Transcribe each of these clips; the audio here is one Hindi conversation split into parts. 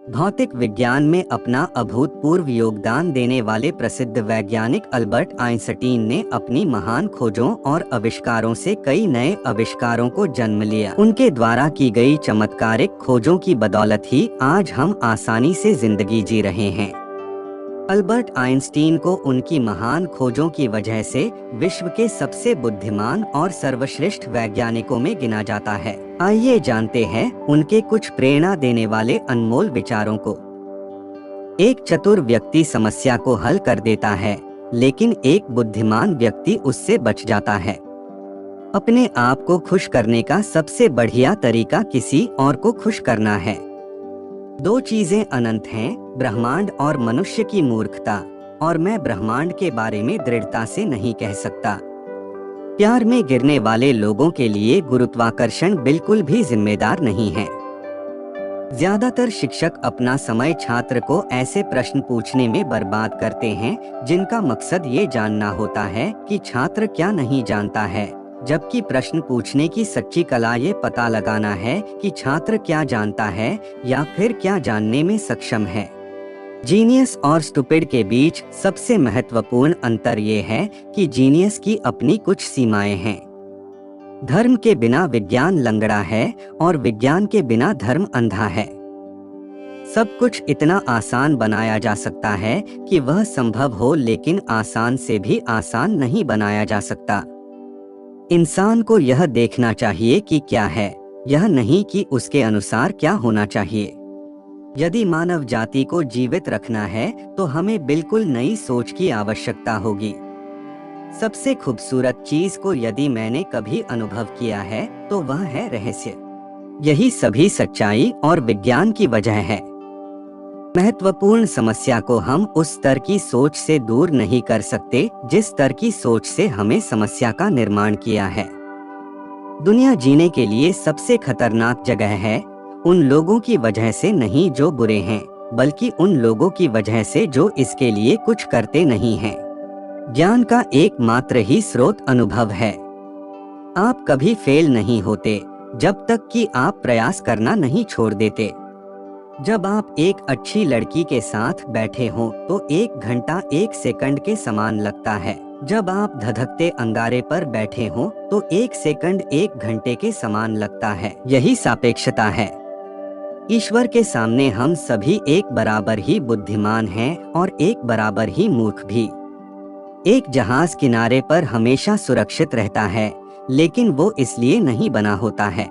भौतिक विज्ञान में अपना अभूतपूर्व योगदान देने वाले प्रसिद्ध वैज्ञानिक अल्बर्ट आइंस्टीन ने अपनी महान खोजों और आविष्कारों से कई नए आविष्कारों को जन्म लिया। उनके द्वारा की गई चमत्कारिक खोजों की बदौलत ही आज हम आसानी से जिंदगी जी रहे हैं। अल्बर्ट आइंस्टीन को उनकी महान खोजों की वजह से विश्व के सबसे बुद्धिमान और सर्वश्रेष्ठ वैज्ञानिकों में गिना जाता है। आइए जानते हैं उनके कुछ प्रेरणा देने वाले अनमोल विचारों को। एक चतुर व्यक्ति समस्या को हल कर देता है, लेकिन एक बुद्धिमान व्यक्ति उससे बच जाता है। अपने आप को खुश करने का सबसे बढ़िया तरीका किसी और को खुश करना है। दो चीजें अनंत हैं, ब्रह्मांड और मनुष्य की मूर्खता, और मैं ब्रह्मांड के बारे में दृढ़ता से नहीं कह सकता। प्यार में गिरने वाले लोगों के लिए गुरुत्वाकर्षण बिल्कुल भी जिम्मेदार नहीं है। ज्यादातर शिक्षक अपना समय छात्र को ऐसे प्रश्न पूछने में बर्बाद करते हैं जिनका मकसद ये जानना होता है कि छात्र क्या नहीं जानता है, जबकि प्रश्न पूछने की सच्ची कला ये पता लगाना है कि छात्र क्या जानता है या फिर क्या जानने में सक्षम है। जीनियस और स्टूपिड के बीच सबसे महत्वपूर्ण अंतर ये है कि जीनियस की अपनी कुछ सीमाएं हैं। धर्म के बिना विज्ञान लंगड़ा है और विज्ञान के बिना धर्म अंधा है। सब कुछ इतना आसान बनाया जा सकता है कि वह संभव हो, लेकिन आसान से भी आसान नहीं बनाया जा सकता। इंसान को यह देखना चाहिए कि क्या है, यह नहीं कि उसके अनुसार क्या होना चाहिए। यदि मानव जाति को जीवित रखना है तो हमें बिल्कुल नई सोच की आवश्यकता होगी। सबसे खूबसूरत चीज को यदि मैंने कभी अनुभव किया है तो वह है रहस्य। यही सभी सच्चाई और विज्ञान की वजह है। महत्वपूर्ण समस्या को हम उस स्तर की सोच से दूर नहीं कर सकते जिस स्तर की सोच से हमें समस्या का निर्माण किया है। दुनिया जीने के लिए सबसे खतरनाक जगह है उन लोगों की वजह से नहीं जो बुरे हैं, बल्कि उन लोगों की वजह से जो इसके लिए कुछ करते नहीं हैं। ज्ञान का एकमात्र ही स्रोत अनुभव है। आप कभी फेल नहीं होते जब तक कि आप प्रयास करना नहीं छोड़ देते। जब आप एक अच्छी लड़की के साथ बैठे हों तो 1 घंटा 1 सेकंड के समान लगता है। जब आप धधकते अंगारे पर बैठे हों तो 1 सेकंड 1 घंटे के समान लगता है। यही सापेक्षता है। ईश्वर के सामने हम सभी एक बराबर ही बुद्धिमान हैं और एक बराबर ही मूर्ख भी। एक जहाज किनारे पर हमेशा सुरक्षित रहता है, लेकिन वो इसलिए नहीं बना होता है।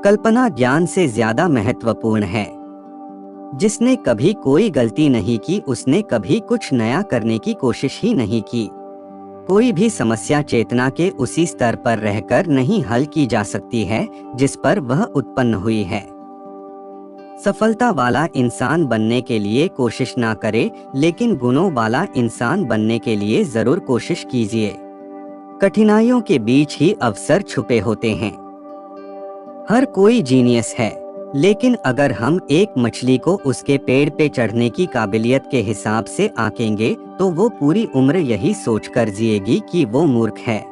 कल्पना ज्ञान से ज्यादा महत्वपूर्ण है। जिसने कभी कोई गलती नहीं की उसने कभी कुछ नया करने की कोशिश ही नहीं की। कोई भी समस्या चेतना के उसी स्तर पर रहकर नहीं हल की जा सकती है जिस पर वह उत्पन्न हुई है। सफलता वाला इंसान बनने के लिए कोशिश ना करे, लेकिन गुणों वाला इंसान बनने के लिए जरूर कोशिश कीजिए। कठिनाइयों के बीच ही अवसर छुपे होते हैं। हर कोई जीनियस है, लेकिन अगर हम एक मछली को उसके पेड़ पे चढ़ने की काबिलियत के हिसाब से आंकेंगे तो वो पूरी उम्र यही सोचकर जिएगी कि वो मूर्ख है।